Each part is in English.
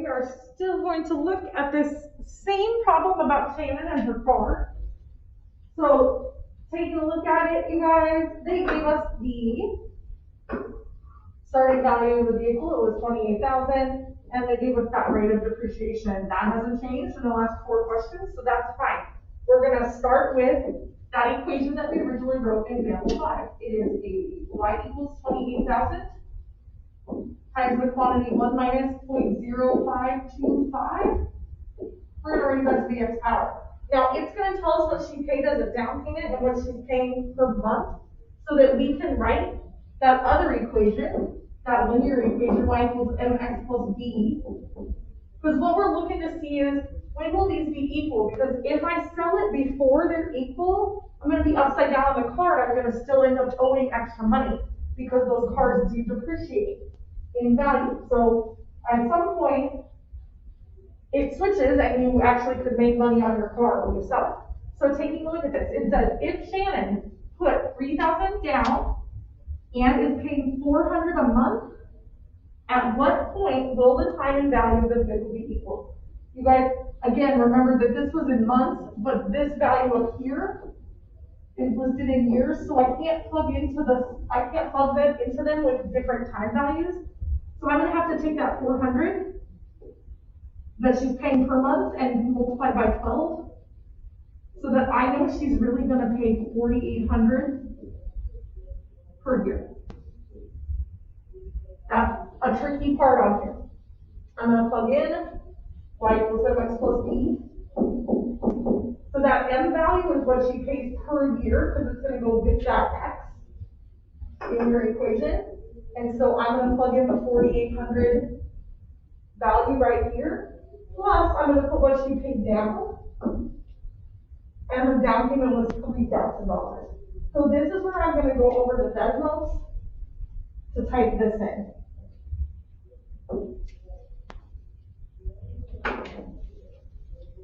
are still going to look at this same problem about Shannon and her car. So taking a look at it, you guys, they gave us the starting value of the vehicle. It was $28,000, and they gave us that rate of depreciation. That hasn't changed in the last 4 questions, so that's fine. We're gonna start with that equation that we originally wrote in example 5. It is a y equals 28,000 times the quantity 1 minus 0.0525. We're gonna raise that to the x power. Now, it's gonna tell us what she paid as a down payment and what she's paying per month, so that we can write that other equation, that linear equation, y equals mx plus b. Because what we're looking to see is, when will these be equal? Because if I sell it before they're equal, I'm gonna be upside down on the car, and I'm gonna still end up owing extra money, because those cars do depreciate in value. So at some point, it switches, and you actually could make money on your car when you sell it. So taking a look at this, it says if Shannon put $3,000 down and is paying $400 a month, at what point will the time and value of the vehicle be equal? You guys, again, remember that this was in months, but this value up here is listed in years, so I can't plug them into them with different time values. So I'm gonna have to take that 400 that she's paying per month and multiply by 12, so that I know she's really gonna pay $4,800 per year. That's a tricky part on here. I'm gonna plug in y equals mx plus b. So that m value is what she pays per year, because it's gonna go with that x in your equation. And so I'm gonna plug in the 4,800 value right here. Plus, I'm going to put what she paid down, and her down payment was $3,000. So this is where I'm going to go over the decimals to type this in.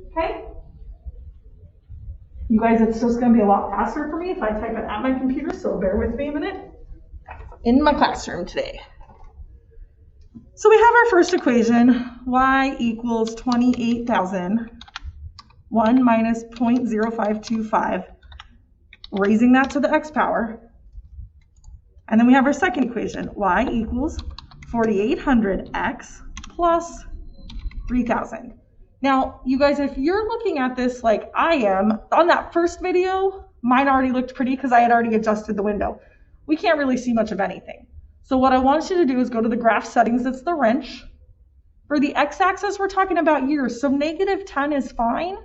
Okay? You guys, it's just going to be a lot faster for me if I type it at my computer, so bear with me a minute. In my classroom today. So we have our first equation, y equals 28,000, 1 minus 0.0525, raising that to the x power. And then we have our second equation, y equals 4,800x plus 3,000. Now, you guys, if you're looking at this like I am, on that first video, mine already looked pretty because I had already adjusted the window. We can't really see much of anything. So what I want you to do is go to the graph settings, it's the wrench. For the x-axis, we're talking about years, so -10 is fine.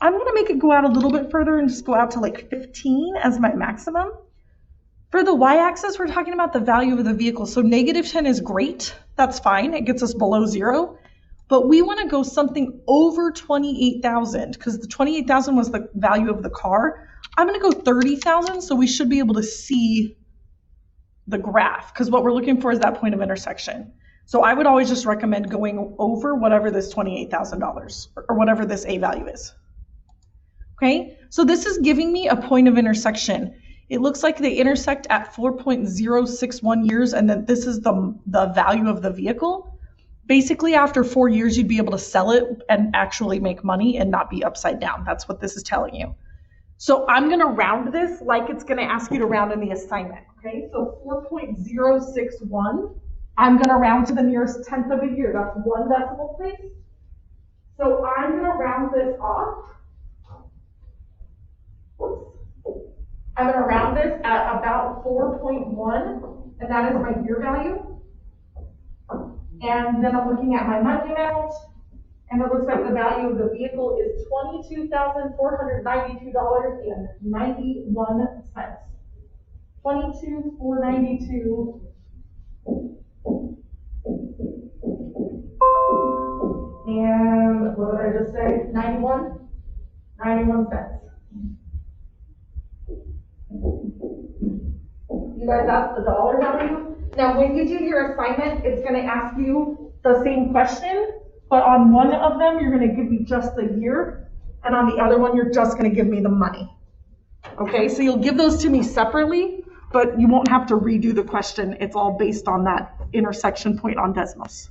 I'm gonna make it go out a little bit further and just go out to like 15 as my maximum. For the y-axis, we're talking about the value of the vehicle, so -10 is great, that's fine, it gets us below 0. But we wanna go something over 28,000, because the 28,000 was the value of the car. I'm gonna go 30,000, so we should be able to see the graph, because what we're looking for is that point of intersection. So I would always just recommend going over whatever this $28,000 or whatever this A value is. Okay, so this is giving me a point of intersection. It looks like they intersect at 4.061 years, and then this is the value of the vehicle. Basically, after 4 years, you'd be able to sell it and actually make money and not be upside down. That's what this is telling you. So I'm going to round this like it's going to ask you to round in the assignment. Okay, so 4.061, I'm going to round to the nearest tenth of a year. That's 1 decimal place. So I'm going to round this off. Whoops. I'm going to round this at about 4.1, and that is my year value. And then I'm looking at my money amount, and it looks like the value of the vehicle is $22,492.91. $22,492. And what did I just say? 91 cents. You guys, that's the dollar value. Now, when you do your assignment, it's going to ask you the same question, but on one of them, you're going to give me just the year, and on the other one, you're just going to give me the money. Okay, so you'll give those to me separately, but you won't have to redo the question. It's all based on that intersection point on Desmos.